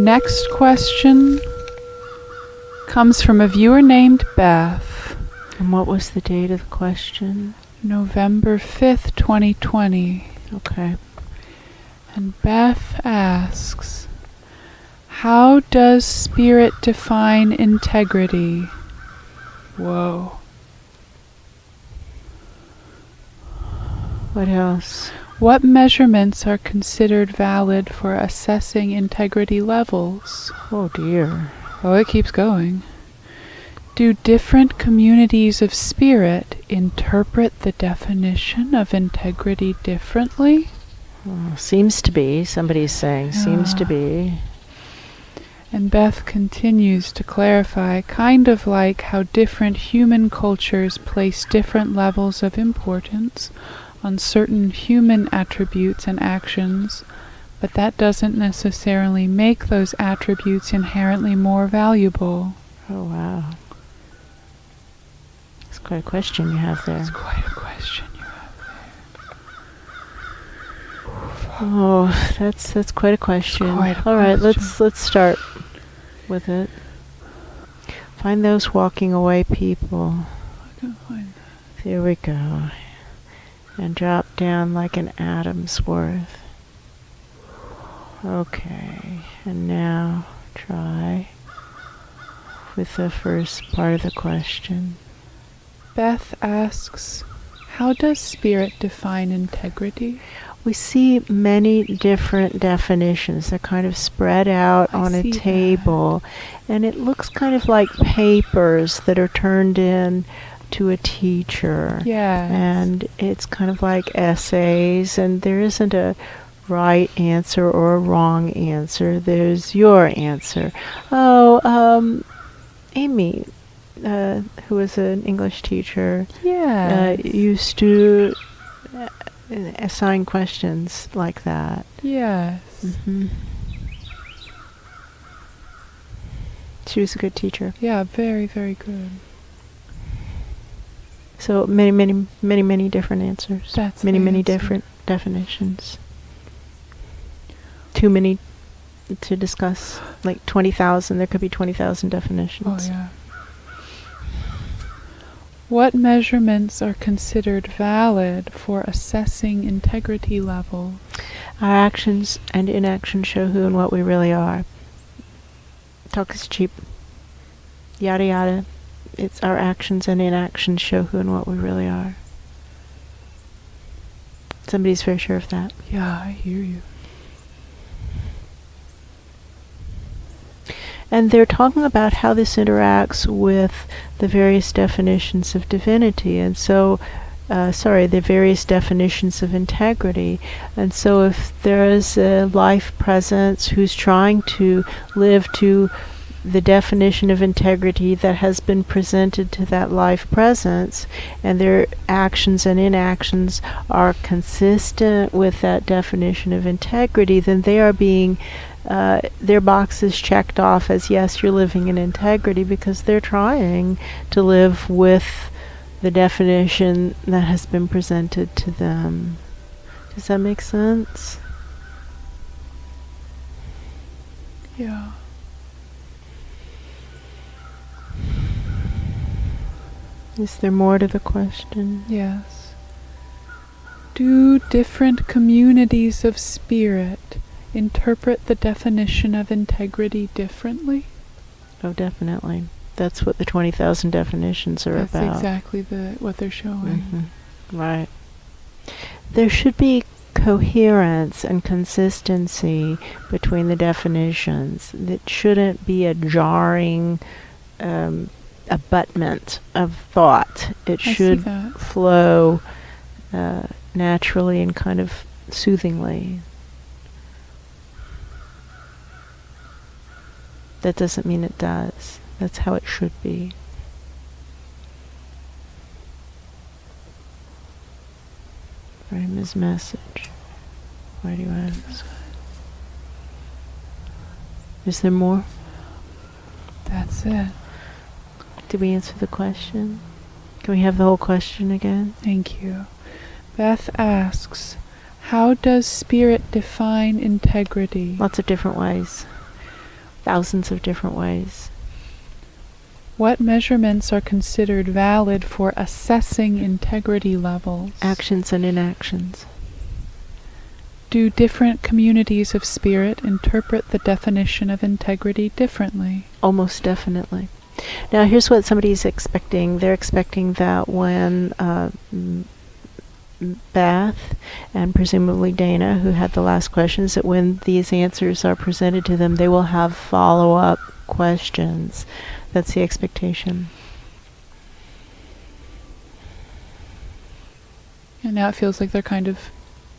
next question comes from a viewer named Beth. And what was the date of the question? November 5th, 2020. Okay. And Beth asks, how does spirit define integrity? Whoa. What else? What measurements are considered valid for assessing integrity levels? Oh dear. Oh, it keeps going. Do different communities of spirit interpret the definition of integrity differently? Seems to be. Somebody's saying seems to be. And Beth continues to clarify, kind of like how different human cultures place different levels of importance on certain human attributes and actions, but that doesn't necessarily make those attributes inherently more valuable. Oh, wow. That's quite a question you have there. That's quite a question you have there. Oh, that's quite a question. Quite a All right, question. let's start with it. Find those walking away people. I can find that. There we go. And drop down like an atom's worth. Okay, and now try with the first part of the question. Beth asks, how does spirit define integrity? We see many different definitions. They're kind of spread out on a table, and it looks kind of like papers that are turned in to a teacher. Yes. And it's kind of like essays, and there isn't a right answer or a wrong answer. There's your answer. Oh, Amy, who was an English teacher, used to assign questions like that. Yes. Mm-hmm. She was a good teacher. Yeah, very, very good. So many different answers. That's many different definitions. Too many to discuss. Like 20,000. There could be 20,000 definitions. Oh, yeah. What measurements are considered valid for assessing integrity level? Our actions and inactions show who and what we really are. Talk is cheap. Yada yada. It's our actions and inactions show who and what we really are. Somebody's very sure of that. Yeah, I hear you. And they're talking about how this interacts with the various definitions of divinity, and so, the various definitions of integrity. And so if there is a life presence who's trying to live to the definition of integrity that has been presented to that life presence, and their actions and inactions are consistent with that definition of integrity, then they are being their box is checked off as yes, you're living in integrity, because they're trying to live with the definition that has been presented to them. Does that make sense? Yeah. Is there more to the question? Yes. Do different communities of spirit interpret the definition of integrity differently? Oh, definitely. That's what the 20,000 definitions are about. That's exactly what they're showing. Mm-hmm. Right. There should be coherence and consistency between the definitions. It shouldn't be a jarring abutment of thought. It should flow naturally and kind of soothingly. That doesn't mean it does. That's how it should be. Frame his message. Why do you ask? Is there more? That's it. Did we answer the question? Can we have the whole question again? Thank you. Beth asks, how does spirit define integrity? Lots of different ways. thousands of different ways. What measurements are considered valid for assessing integrity levels? Actions and inactions. Do different communities of spirit interpret the definition of integrity differently? Almost definitely. Now here's what somebody's expecting. They're expecting that when Beth and presumably Dana, who had the last questions, that when these answers are presented to them, they will have follow-up questions. That's the expectation. And now it feels like they're kind of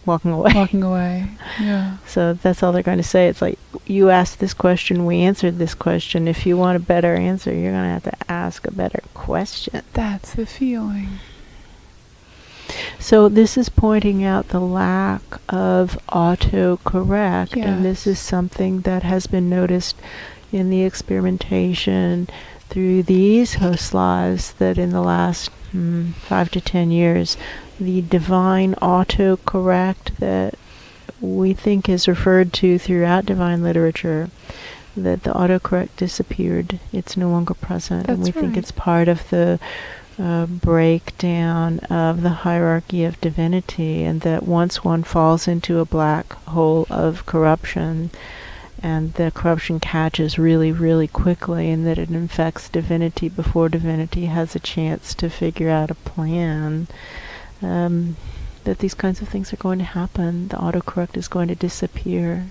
walking away. Yeah. So that's all they're going to say. It's like, you asked this question, we answered this question. If you want a better answer, you're going to have to ask a better question. That's the feeling. So this is pointing out the lack of autocorrect, Yes. and this is something that has been noticed in the experimentation through these host lives, that in the last 5 to 10 years, the divine autocorrect that we think is referred to throughout divine literature, that the autocorrect disappeared. It's no longer present. That's and we think right. it's part of the breakdown of the hierarchy of divinity, and that once one falls into a black hole of corruption, and the corruption catches really, really quickly, and that it infects divinity before divinity has a chance to figure out a plan, that these kinds of things are going to happen. The autocorrect is going to disappear.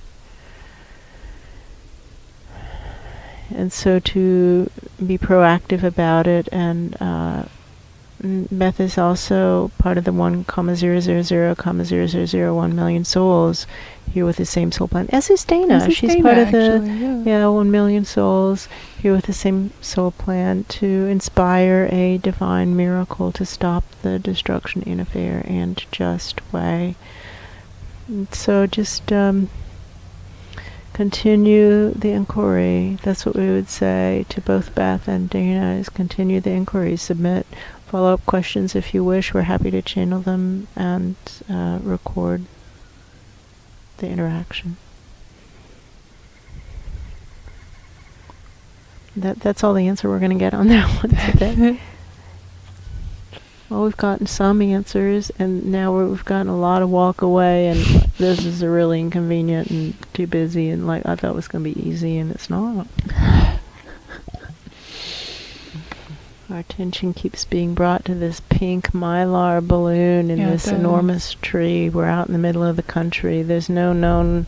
And so to be proactive about it, and Beth is also part of the 1,000,000,000 million souls here with the same soul plan, as is Dana. As is She's Dana, part of actually, the 1 million souls here with the same soul plan to inspire a divine miracle to stop the destruction in a fair and just way. And so just continue the inquiry. That's what we would say to both Beth and Dana, is continue the inquiry. Submit follow-up questions if you wish. We're happy to channel them and record the interaction. That's all the answer we're going to get on that one today. Well, we've gotten some answers, and now we've gotten a lot of walk away, and this is really inconvenient and too busy, and like I thought it was going to be easy, and it's not. Our attention keeps being brought to this pink mylar balloon in this enormous tree. We're out in the middle of the country. There's no known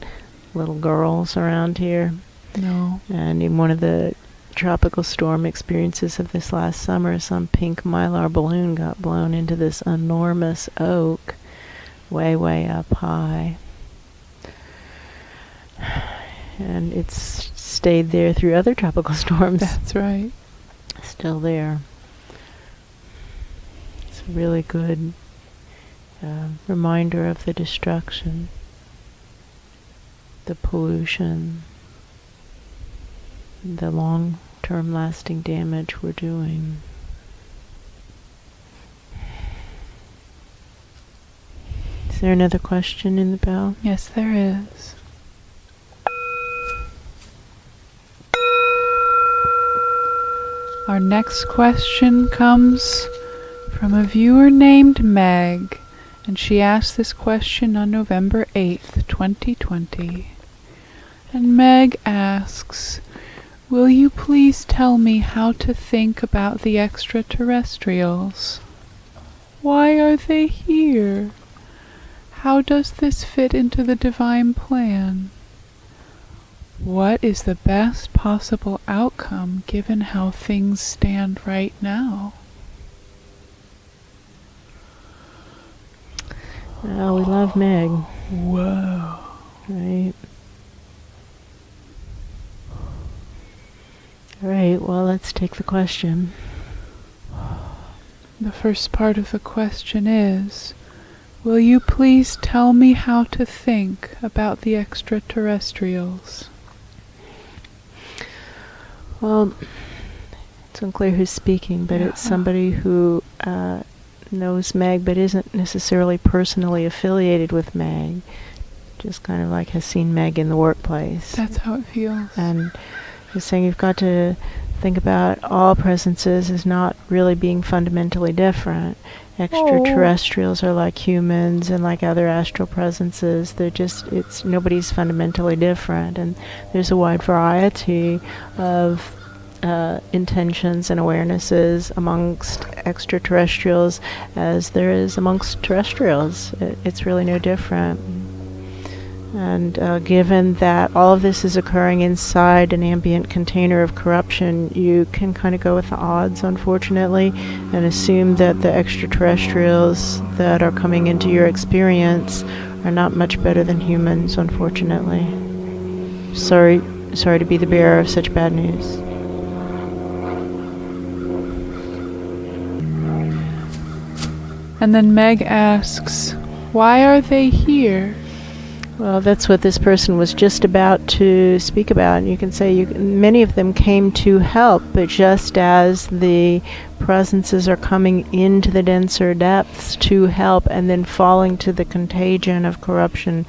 little girls around here. No. And in one of the tropical storm experiences of this last summer, some pink mylar balloon got blown into this enormous oak way, way up high. And it's stayed there through other tropical storms. That's right. Still there. It's a really good reminder of the destruction, the pollution, the long-term lasting damage we're doing. Is there another question in the bell? Yes, there is. Our next question comes from a viewer named Meg, and she asked this question on November 8th, 2020. And Meg asks, "Will you please tell me how to think about the extraterrestrials? Why are they here? How does this fit into the divine plan? What is the best possible outcome given how things stand right now?" Oh, we love Meg. Whoa. Right. All right, well, let's take the question. The first part of the question is, will you please tell me how to think about the extraterrestrials? Well, it's unclear who's speaking, but it's somebody who knows Meg but isn't necessarily personally affiliated with Meg. Just kind of like has seen Meg in the workplace. That's how it feels. And He's saying you've got to think about all presences as not really being fundamentally different. Extraterrestrials are like humans and like other astral presences. Nobody's fundamentally different, and there's a wide variety of intentions and awarenesses amongst extraterrestrials as there is amongst terrestrials. It's really no different. And given that all of this is occurring inside an ambient container of corruption, you can kind of go with the odds, unfortunately, and assume that the extraterrestrials that are coming into your experience are not much better than humans, unfortunately. Sorry to be the bearer of such bad news. And then Meg asks, why are they here? Well, that's what this person was just about to speak about. And you can say many of them came to help, but just as the presences are coming into the denser depths to help and then falling to the contagion of corruption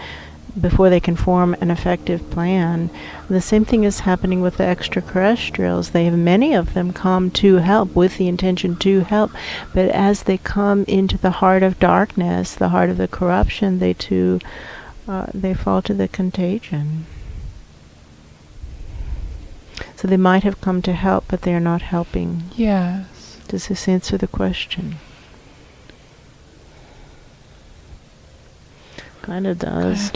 before they can form an effective plan, the same thing is happening with the extraterrestrials. Many of them come to help with the intention to help, but as they come into the heart of darkness, the heart of the corruption, they fall to the contagion. So they might have come to help, but they are not helping. Yes. Does this answer the question? Kind of does.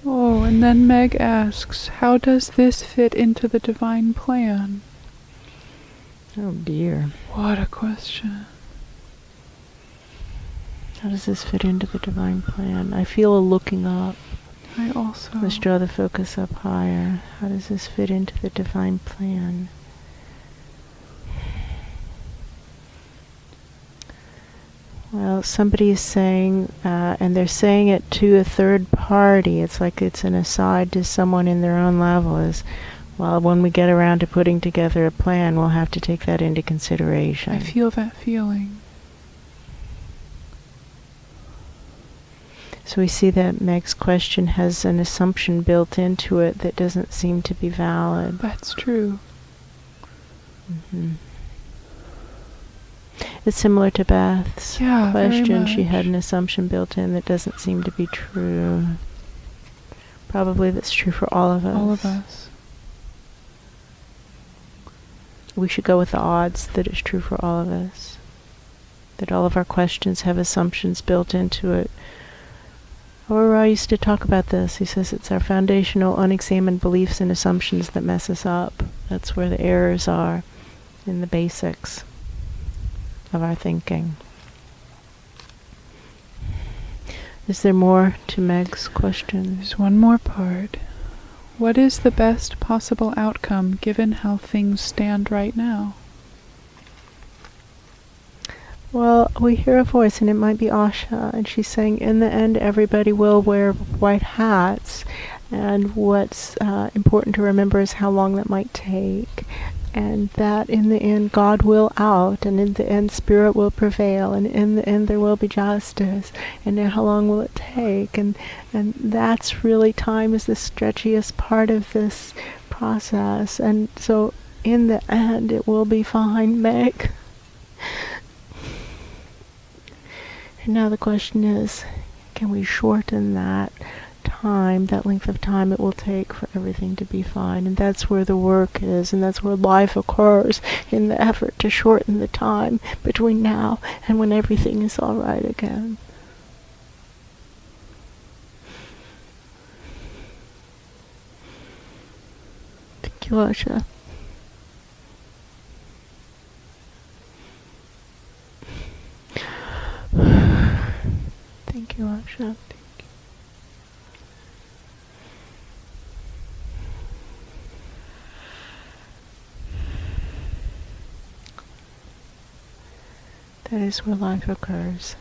Oh, and then Meg asks, how does this fit into the divine plan? Oh dear. What a question. How does this fit into the divine plan? I feel a looking up. I also. Let's draw the focus up higher. How does this fit into the divine plan? Well, somebody is saying, and they're saying it to a third party. It's like it's an aside to someone in their own level. Is, well, when we get around to putting together a plan, we'll have to take that into consideration. I feel that feeling. So we see that Meg's question has an assumption built into it that doesn't seem to be valid. That's true. Mm-hmm. It's similar to Beth's question. She had an assumption built in that doesn't seem to be true. Probably that's true for all of us. All of us. We should go with the odds that it's true for all of us. That all of our questions have assumptions built into it. However, I used to talk about this. He says it's our foundational, unexamined beliefs and assumptions that mess us up. That's where the errors are in the basics of our thinking. Is there more to Meg's question? There's one more part. What is the best possible outcome given how things stand right now? Well, we hear a voice, and it might be Asha, and she's saying, in the end, everybody will wear white hats, and what's important to remember is how long that might take, and that in the end, God will out, and in the end, Spirit will prevail, and in the end, there will be justice, and now how long will it take, and that's really, time is the stretchiest part of this process, and so in the end, it will be fine, Meg. And now the question is, can we shorten that time, that length of time it will take for everything to be fine? And that's where the work is, and that's where life occurs, in the effort to shorten the time between now and when everything is all right again. Thank you, Asha. Thank you, Asha. That is where life occurs.